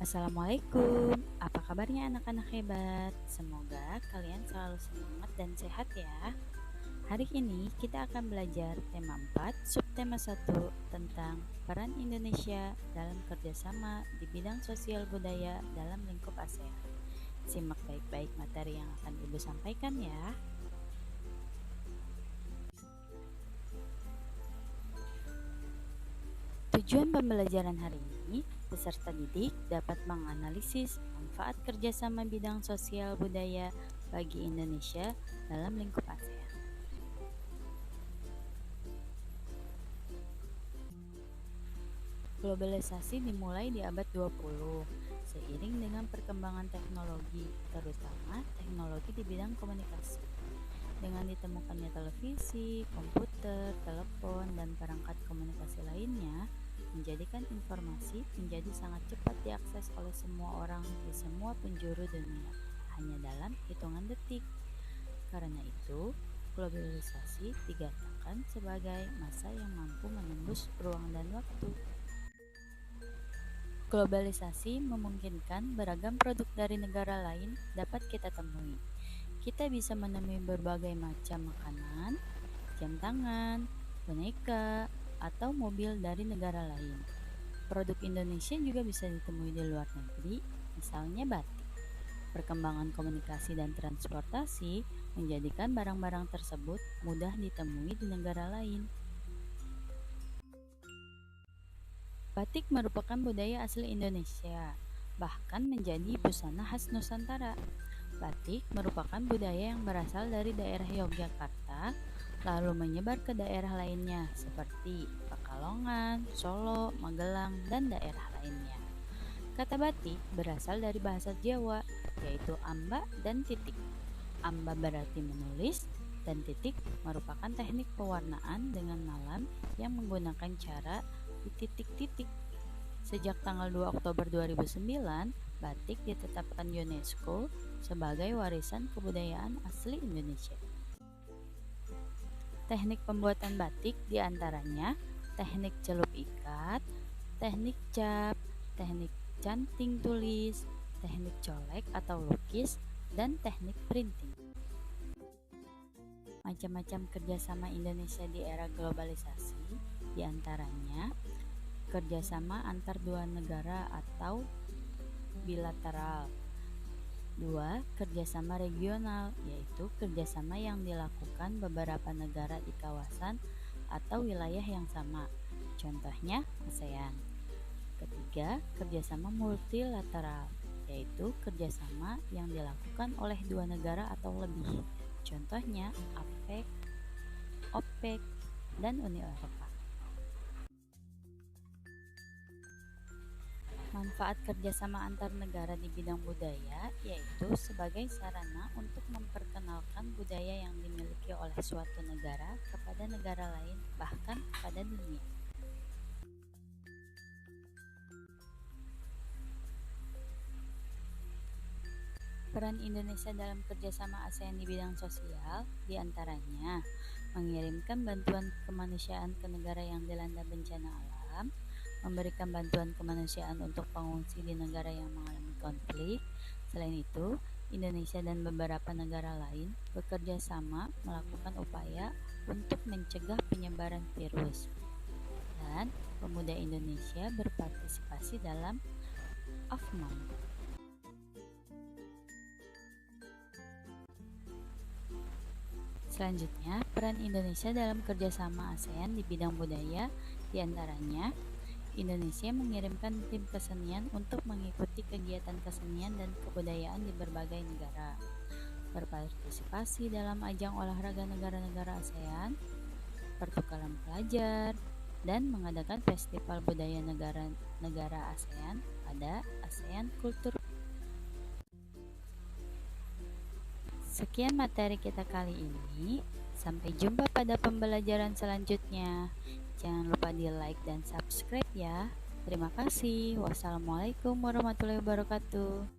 Assalamualaikum, apa kabarnya anak-anak hebat? Semoga kalian selalu semangat dan sehat ya. Hari ini kita akan belajar tema 4, subtema 1 tentang peran Indonesia dalam kerjasama di bidang sosial budaya dalam lingkup ASEAN. Simak baik-baik materi yang akan Ibu sampaikan ya. Tujuan pembelajaran hari ini, peserta didik dapat menganalisis manfaat kerjasama bidang sosial budaya bagi Indonesia dalam lingkup ASEAN. Globalisasi dimulai di abad 20, seiring dengan perkembangan teknologi, terutama teknologi di bidang komunikasi. Dengan ditemukannya televisi, komputer, telepon, dan perangkat komunikasi lainnya, menjadikan informasi menjadi sangat cepat diakses oleh semua orang di semua penjuru dunia, hanya dalam hitungan detik. Karena itu, globalisasi dikatakan sebagai masa yang mampu menembus ruang dan waktu. Globalisasi memungkinkan beragam produk dari negara lain dapat kita temui. Kita bisa menemui berbagai macam makanan, jam tangan, boneka, atau mobil dari negara lain. Produk Indonesia juga bisa ditemui di luar negeri, misalnya batik. Perkembangan komunikasi dan transportasi menjadikan barang-barang tersebut mudah ditemui di negara lain. Batik merupakan budaya asli Indonesia, bahkan menjadi busana khas Nusantara. Batik merupakan budaya yang berasal dari daerah Yogyakarta, lalu menyebar ke daerah lainnya seperti Pekalongan, Solo, Magelang, dan daerah lainnya. Kata batik berasal dari bahasa Jawa, yaitu amba dan titik. Amba berarti menulis, dan titik merupakan teknik pewarnaan dengan malam yang menggunakan cara di titik-titik. Sejak tanggal 2 Oktober 2009, batik ditetapkan UNESCO sebagai warisan kebudayaan asli Indonesia. Teknik pembuatan batik diantaranya teknik celup ikat, teknik cap, teknik canting tulis, teknik colek atau lukis, dan teknik printing. Macam-macam kerjasama Indonesia di era globalisasi diantaranya kerjasama antar dua negara atau bilateral. 2. Kerjasama regional, yaitu kerjasama yang dilakukan beberapa negara di kawasan atau wilayah yang sama, contohnya ASEAN. Ketiga, kerjasama multilateral, yaitu kerjasama yang dilakukan oleh dua negara atau lebih, contohnya APEC, OPEC, dan Uni Eropa. Manfaat kerjasama antar negara di bidang budaya yaitu sebagai sarana untuk memperkenalkan budaya yang dimiliki oleh suatu negara kepada negara lain, bahkan kepada dunia. Peran Indonesia dalam kerjasama ASEAN di bidang sosial diantaranya mengirimkan bantuan kemanusiaan ke negara yang dilanda bencana alam, memberikan bantuan kemanusiaan untuk pengungsi di negara yang mengalami konflik. Selain itu, Indonesia dan beberapa negara lain bekerja sama melakukan upaya untuk mencegah penyebaran virus. Dan pemuda Indonesia berpartisipasi dalam AFMAN. Selanjutnya, peran Indonesia dalam kerjasama ASEAN di bidang budaya diantaranya Indonesia mengirimkan tim kesenian untuk mengikuti kegiatan kesenian dan kebudayaan di berbagai negara, berpartisipasi dalam ajang olahraga negara-negara ASEAN, pertukaran pelajar, dan mengadakan festival budaya negara-negara ASEAN pada ASEAN Culture. Sekian materi kita kali ini. Sampai jumpa pada pembelajaran selanjutnya. Jangan lupa di like dan subscribe ya. Terima kasih. Wassalamualaikum warahmatullahi wabarakatuh.